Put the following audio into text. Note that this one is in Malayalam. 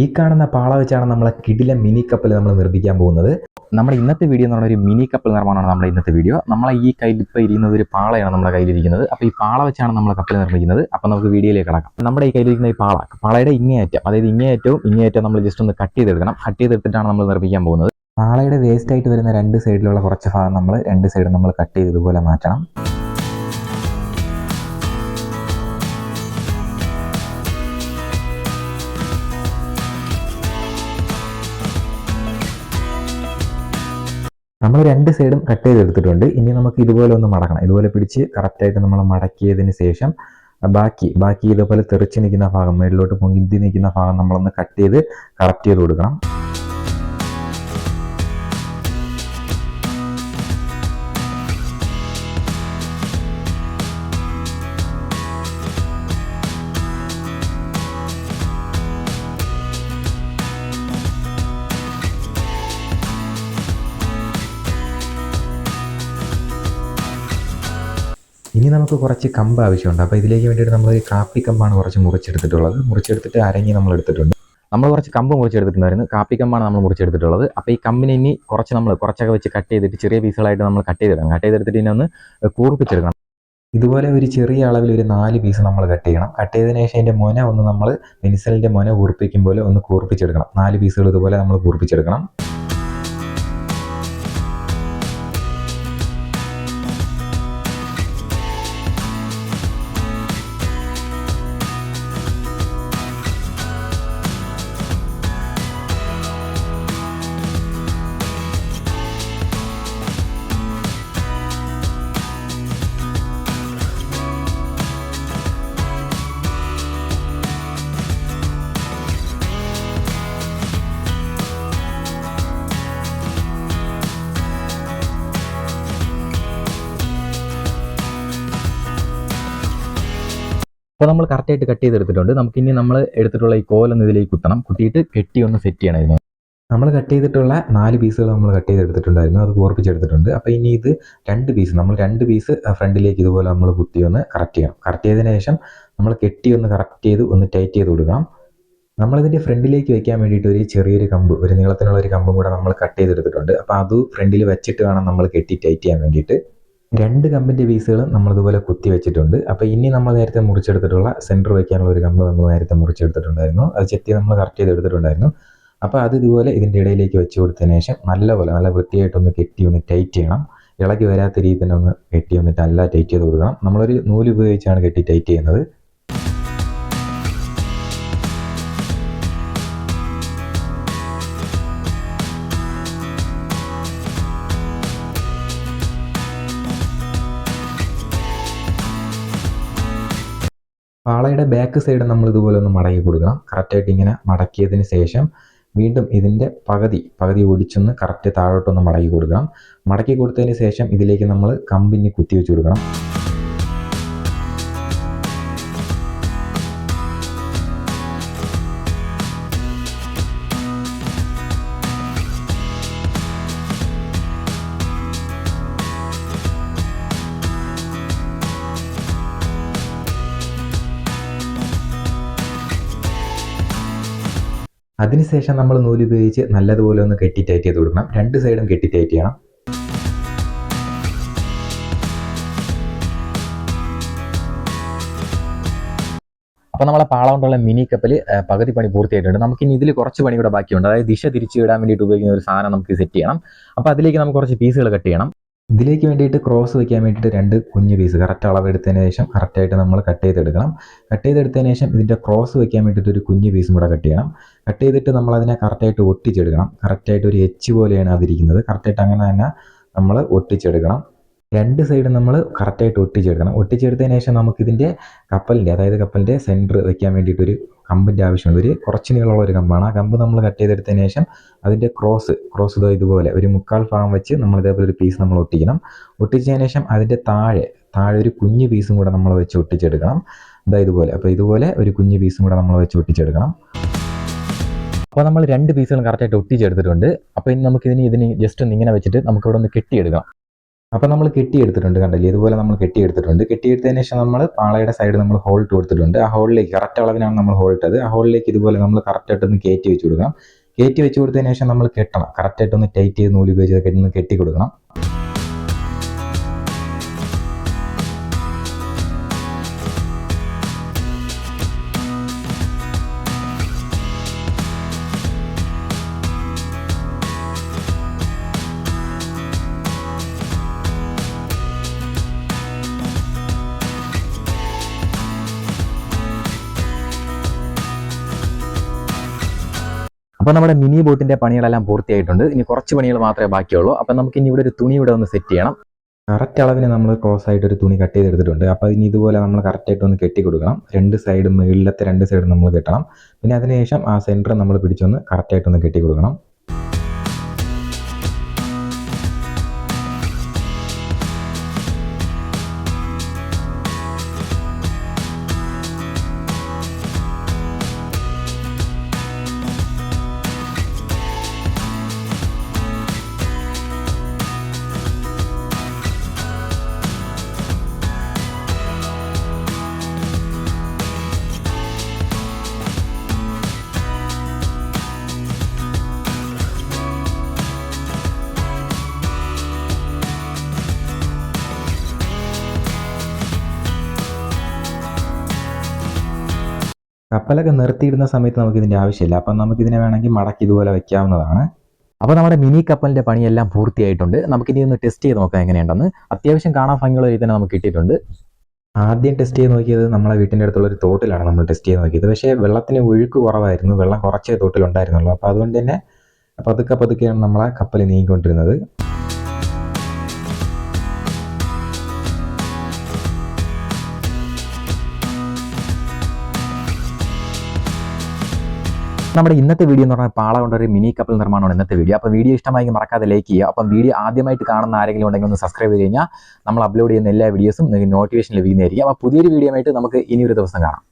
ഈ കാണുന്ന പാള വെച്ചാണ് നമ്മളെ കിടിലൻ മിനി കപ്പൽ നമ്മൾ നിർമ്മിക്കാൻ പോകുന്നത്. നമ്മുടെ ഇന്നത്തെ വീഡിയോ എന്ന് പറഞ്ഞ ഒരു മിനി കപ്പൽ നിർമ്മാണമാണ് നമ്മുടെ ഇന്നത്തെ വീഡിയോ. നമ്മളെ ഈ കയ്യിൽ ഇപ്പോൾ ഇരിക്കുന്നത് ഒരു പാളയാണ് നമ്മുടെ കയ്യിലിരിക്കുന്നത്. അപ്പോൾ ഈ പാള വെച്ചാണ് നമ്മൾ കപ്പൽ നിർമ്മിക്കുന്നത്. അപ്പോൾ നമുക്ക് വീഡിയോയിലേക്ക് കടക്കാം. നമ്മുടെ ഈ കയ്യിലിരിക്കുന്ന ഈ പാളയുടെ ഇങ്ങേയറ്റം, അതായത് ഇങ്ങേയറ്റം നമ്മൾ ജസ്റ്റ് ഒന്ന് കട്ട് ചെയ്തെടുക്കണം. കട്ട് ചെയ്തെടുത്തിട്ടാണ് നമ്മൾ നിർമ്മിക്കാൻ പോകുന്നത്. പാളയുടെ വേസ്റ്റ് ആയിട്ട് വരുന്ന രണ്ട് സൈഡിലുള്ള കുറച്ച് ഭാഗം നമ്മൾ രണ്ട് സൈഡും നമ്മൾ കട്ട് ചെയ്ത് ഇതുപോലെ മാറ്റണം. നമ്മൾ രണ്ട് സൈഡും കട്ട് ചെയ്തെടുത്തിട്ടുണ്ട്. ഇനി നമുക്ക് ഇതുപോലെ ഒന്ന് മടക്കണം. ഇതുപോലെ പിടിച്ച് കറക്റ്റായിട്ട് നമ്മൾ മടക്കിയതിന് ശേഷം ബാക്കി ഇതുപോലെ തെറിച്ച് നിൽക്കുന്ന ഭാഗം, മേളിലോട്ട് പൊന്തി നിൽക്കുന്ന ഭാഗം നമ്മളൊന്ന് കട്ട് ചെയ്ത് കറക്റ്റ് ചെയ്ത് കൊടുക്കണം. ഇനി നമുക്ക് കുറച്ച് കമ്പ് ആവശ്യമുണ്ട്. അപ്പോൾ ഇതിലേക്ക് വേണ്ടിയിട്ട് നമ്മൾ കാപ്പി കമ്പാണ് കുറച്ച് മുറിച്ചെടുത്തിട്ട് അരങ്ങി നമ്മൾ എടുത്തിട്ടുണ്ട്. നമ്മൾ കുറച്ച് കമ്പ് മുറിച്ചെടുത്തിട്ടുണ്ടായിരുന്നു. കാപ്പി കമ്പാണ് നമ്മൾ മുറിച്ചെടുത്തിട്ടുള്ളത്. അപ്പോൾ ഈ കമ്പിനെ ഇനി കുറച്ചൊക്കെ വെച്ച് കട്ട് ചെയ്തിട്ട് ചെറിയ പീസുകളായിട്ട് നമ്മൾ കട്ട് ചെയ്തെടുത്തിട്ട് ഇനി ഒന്ന് കൂർപ്പിച്ചെടുക്കണം. ഇതുപോലെ ഒരു ചെറിയ അളവിൽ ഒരു 4 പീസ് നമ്മൾ കട്ട് ചെയ്യണം. കട്ട് ചെയ്തതിന് ശേഷം അതിൻ്റെ മുന ഒന്ന് നമ്മൾ പെൻസിലിൻ്റെ മുന കൂർപ്പിക്കും പോലെ ഒന്ന് കൂർപ്പിച്ചെടുക്കണം. 4 പീസുകൾ ഇതുപോലെ നമ്മൾ കൂർപ്പിച്ചെടുക്കണം. അപ്പോൾ നമ്മൾ കറക്റ്റായിട്ട് കട്ട് ചെയ്തെടുത്തിട്ടുണ്ട്. നമുക്കിനി നമ്മൾ എടുത്തിട്ടുള്ള ഈ കോലൊന്ന് ഇതിലേക്ക് കുത്തണം. കുത്തിയിട്ട് കെട്ടി ഒന്ന് സെറ്റ് ചെയ്യണം. ഇതിനെ നമ്മൾ കട്ട് ചെയ്തിട്ടുള്ള 4 പീസുകൾ നമ്മൾ കട്ട് ചെയ്തെടുത്തിട്ടുണ്ടായിരുന്നു. അത് കൂർപ്പിച്ചെടുത്തിട്ടുണ്ട്. അപ്പോൾ ഇനി ഇത് 2 പീസ് ഫ്രണ്ടിലേക്ക് ഇതുപോലെ നമ്മൾ കുത്തി ഒന്ന് കറക്റ്റ് ചെയ്യണം. കറക്റ്റ് ചെയ്തതിന് ശേഷം നമ്മൾ കെട്ടി ഒന്ന് കറക്റ്റ് ചെയ്ത് ഒന്ന് ടൈറ്റ് ചെയ്ത് കൊടുക്കണം. നമ്മളിതിൻ്റെ ഫ്രണ്ടിലേക്ക് വയ്ക്കാൻ വേണ്ടിയിട്ട് ഒരു ചെറിയൊരു കമ്പ്, ഒരു നീളത്തിനുള്ള ഒരു കമ്പും കൂടെ നമ്മൾ കട്ട് ചെയ്തെടുത്തിട്ടുണ്ട്. അപ്പോൾ അത് ഫ്രണ്ടിൽ വെച്ചിട്ട് വേണം നമ്മൾ കെട്ടി ടൈറ്റ് ചെയ്യാൻ വേണ്ടിയിട്ട്. 2 കമ്പിൻ്റെ പീസുകൾ നമ്മളിതുപോലെ കുത്തി വെച്ചിട്ടുണ്ട്. അപ്പോൾ ഇനി നമ്മൾ നേരത്തെ മുറിച്ചെടുത്തിട്ടുള്ള സെൻറ്റർ വയ്ക്കാനുള്ള ഒരു കമ്പ് നമ്മൾ നേരത്തെ മുറിച്ചെടുത്തിട്ടുണ്ടായിരുന്നു. അത് ചെത്തി നമ്മൾ കറക്റ്റ് ചെയ്തെടുത്തിട്ടുണ്ടായിരുന്നു. അപ്പോൾ അത് ഇതുപോലെ ഇതിൻ്റെ ഇടയിലേക്ക് വെച്ച് കൊടുത്തതിന് ശേഷം നല്ല വൃത്തിയായിട്ടൊന്ന് കെട്ടി ഒന്ന് ടൈറ്റ് ചെയ്യണം. ഇളകി വരാത്ത രീതിയിൽ തന്നെ ഒന്ന് കെട്ടി വന്നിട്ട് നല്ല ടൈറ്റ് ചെയ്ത് കൊടുക്കണം. നമ്മളൊരു നൂല് ഉപയോഗിച്ചാണ് കെട്ടി ടൈറ്റ് ചെയ്യുന്നത്. പാളയുടെ ബാക്ക് സൈഡ് നമ്മൾ ഇതുപോലെ ഒന്ന് മടക്കി കൊടുക്കണം. കറക്റ്റായിട്ട് ഇങ്ങനെ മടക്കിയതിന് ശേഷം വീണ്ടും ഇതിൻ്റെ പകുതി ഒടിച്ചൊന്ന് കറക്റ്റ് താഴോട്ടൊന്ന് മടക്കി കൊടുക്കണം. മടക്കി കൊടുത്തതിന് ശേഷം ഇതിലേക്ക് നമ്മൾ കമ്പിന് കുത്തി വെച്ച് കൊടുക്കണം. അതിനുശേഷം നമ്മൾ നൂല് ഉപയോഗിച്ച് നല്ലതുപോലെ ഒന്ന് കെട്ടി ടൈറ്റ് ചെയ്ത് കൊടുക്കണം. 2 സൈഡും കെട്ടി ടൈറ്റ് ചെയ്യണം. അപ്പോൾ നമ്മളെ പാള കൊണ്ടുള്ള മിനി കപ്പൽ പകുതി പണി പൂർത്തിയായിട്ടുണ്ട്. നമുക്കിനി ഇതിൽ കുറച്ച് പണി കൂടെ ബാക്കിയുണ്ട്. അതായത് ദിശ തിരിച്ചു വിടാൻ വേണ്ടിയിട്ട് ഉപയോഗിക്കുന്ന ഒരു സാധനം നമുക്ക് സെറ്റ് ചെയ്യണം. അപ്പോൾ അതിലേക്ക് നമുക്ക് കുറച്ച് പീസുകൾ കട്ട് ചെയ്യണം. ഇതിലേക്ക് വേണ്ടിയിട്ട് ക്രോസ് വയ്ക്കാൻ വേണ്ടിയിട്ട് 2 കുഞ്ഞ് പീസ് കറക്റ്റ് അളവെടുത്തതിന് ശേഷം കറക്റ്റായിട്ട് നമ്മൾ കട്ട് ചെയ്തെടുക്കണം. കട്ട് ചെയ്തെടുത്തതിന് ശേഷം ഇതിൻ്റെ ക്രോസ് വയ്ക്കാൻ വേണ്ടിയിട്ട് ഒരു കുഞ്ഞ് പീസും കൂടെ കട്ട് ചെയ്യണം. കട്ട് ചെയ്തിട്ട് നമ്മളതിനെ കറക്റ്റായിട്ട് ഒട്ടിച്ചെടുക്കണം. കറക്റ്റായിട്ട് ഒരു എച്ച് പോലെയാണ് അതിരിക്കുന്നത്. കറക്റ്റായിട്ട് അങ്ങനെ തന്നെ നമ്മൾ ഒട്ടിച്ചെടുക്കണം. 2 സൈഡും നമ്മൾ കറക്റ്റായിട്ട് ഒട്ടിച്ചെടുക്കണം. ഒട്ടിച്ചെടുത്തതിന് ശേഷം നമുക്കിതിൻ്റെ അതായത് കപ്പലിൻ്റെ സെൻറ്റർ വയ്ക്കാൻ വേണ്ടിയിട്ടൊരു കമ്പിൻ്റെ ആവശ്യമുണ്ട്. ഒരു കുറച്ച് നീളമുള്ള ഒരു കമ്പാണ്. ആ കമ്പ് നമ്മൾ കട്ട് ചെയ്തെടുത്തതിന് ശേഷം അതിൻ്റെ ക്രോസ് ഇതുപോലെ ഒരു 3/4 ഭാഗം വെച്ച് നമ്മൾ ഇതേപോലെ ഒരു പീസ് നമ്മൾ ഒട്ടിക്കണം. ഒട്ടിച്ചതിന് ശേഷം അതിൻ്റെ താഴെ ഒരു കുഞ്ഞ് പീസും കൂടെ നമ്മൾ വെച്ച് ഒട്ടിച്ചെടുക്കണം. ഇതുപോലെ. അപ്പോൾ ഇതുപോലെ ഒരു കുഞ്ഞ് പീസും കൂടെ നമ്മൾ വെച്ച് ഒട്ടിച്ചെടുക്കണം. അപ്പോൾ നമ്മൾ 2 പീസുകളും കറക്റ്റായിട്ട് ഒട്ടിച്ചെടുത്തിട്ടുണ്ട്. അപ്പോൾ ഇനി നമുക്കിതിന് ജസ്റ്റ് ഒന്ന് ഇങ്ങനെ വെച്ചിട്ട് നമുക്കിവിടെ ഒന്ന് കെട്ടിയെടുക്കാം. അപ്പോൾ നമ്മൾ കെട്ടിയെടുത്തിട്ടുണ്ട്, കണ്ടില്ലേ? ഇതുപോലെ നമ്മൾ കെട്ടിയെടുത്തിട്ടുണ്ട്. കെട്ടിയെടുത്തതിന് ശേഷം നമ്മൾ പാളയുടെ സൈഡ് നമ്മൾ ഹോൾ ഇട്ട് കൊടുത്തിട്ടുണ്ട്. ആ ഹോളിലേക്ക് കറക്റ്റ് അളവിനാണ് നമ്മൾ ഹോൾ ഇട്ടത്. ആ ഹോളിലേക്ക് ഇതുപോലെ നമ്മൾ കറക്റ്റായിട്ടൊന്ന് കയറ്റി വെച്ച് കൊടുക്കണം. കയറ്റി വെച്ച് കൊടുത്തതിന് ശേഷം നമ്മൾ കെട്ടണം. കറക്റ്റായിട്ടൊന്ന് ടൈറ്റ് ചെയ്ത് നൂല് ഉപയോഗിച്ച് കെട്ടി കൊടുക്കണം. അപ്പോൾ നമ്മുടെ മിനി ബോട്ടിൻ്റെ പണികളെല്ലാം പൂർത്തിയായിട്ടുണ്ട്. ഇനി കുറച്ച് പണികൾ മാത്രമേ ബാക്കിയുള്ളൂ. അപ്പം നമുക്ക് ഇനി ഇവിടെ ഒരു തുണി ഇവിടെ ഒന്ന് സെറ്റ് ചെയ്യണം. കറക്റ്റ് അളവിന് നമ്മൾ ക്രോസ് ആയിട്ട് ഒരു തുണി കട്ട് ചെയ്തെടുത്തിട്ടുണ്ട്. അപ്പോൾ ഇനി ഇതുപോലെ നമ്മൾ കറക്റ്റായിട്ട് ഒന്ന് കെട്ടി കൊടുക്കണം. രണ്ട് സൈഡും മുകളിലത്തെ രണ്ട് സൈഡും നമ്മൾ കെട്ടണം. പിന്നെ അതിനുശേഷം ആ സെൻറ്റർ നമ്മൾ പിടിച്ചൊന്ന് കറക്റ്റായിട്ടൊന്ന് കെട്ടി കൊടുക്കണം. കപ്പലൊക്കെ നിർത്തിയിടുന്ന സമയത്ത് നമുക്കിതിൻ്റെ ആവശ്യമില്ല. അപ്പം നമുക്കിതിനെ വേണമെങ്കിൽ മടക്കി ഇതുപോലെ വയ്ക്കാവുന്നതാണ്. അപ്പോൾ നമ്മുടെ മിനി കപ്പലിൻ്റെ പണിയെല്ലാം പൂർത്തിയായിട്ടുണ്ട്. നമുക്കിനി ഒന്ന് ടെസ്റ്റ് ചെയ്ത് നോക്കാം എങ്ങനെയുണ്ടെന്ന്. അത്യാവശ്യം കാണാൻ ഭംഗിയുള്ള രീതി തന്നെ നമുക്ക് കിട്ടിയിട്ടുണ്ട്. ആദ്യം ടെസ്റ്റ് ചെയ്ത് നോക്കിയത് നമ്മളെ വീട്ടിൻ്റെ അടുത്തുള്ളൊരു തോട്ടിലാണ് നമ്മൾ ടെസ്റ്റ് ചെയ്ത് നോക്കിയത്. പക്ഷേ വെള്ളത്തിന് ഒഴുക്ക് കുറവായിരുന്നു, വെള്ളം കുറച്ചേ തോട്ടിലുണ്ടായിരുന്നുള്ളൂ. അപ്പോൾ അതുകൊണ്ട് തന്നെ പതുക്കെയാണ് നമ്മളെ കപ്പൽ നീങ്ങിക്കൊണ്ടിരുന്നത്. നമ്മുടെ ഇന്നത്തെ വീഡിയോ എന്ന് പറഞ്ഞാൽ പാള കൊണ്ടൊരു മിനി കപ്പൽ നിർമ്മാണമാണ് ഇന്നത്തെ വീഡിയോ. അപ്പോൾ വീഡിയോ ഇഷ്ടമായി മറക്കാതെ ലൈക്ക് ചെയ്യുക. അപ്പം വീഡിയോ ആദ്യമായിട്ട് കാണുന്ന ആരെങ്കിലും ഉണ്ടെങ്കിൽ ഒന്ന് സബ്സ്ക്രൈബ് ചെയ്ത് കഴിഞ്ഞാൽ നമ്മൾ അപ്ലോഡ് ചെയ്യുന്ന എല്ലാ വീഡിയോസും നിങ്ങൾക്ക് നോട്ടിഫിക്കേഷൻ ലഭിക്കുന്നതായിരിക്കും. അപ്പോൾ പുതിയൊരു വീഡിയോ ആയിട്ട് നമുക്ക് ഇനിയൊരു ദിവസം കാണാം.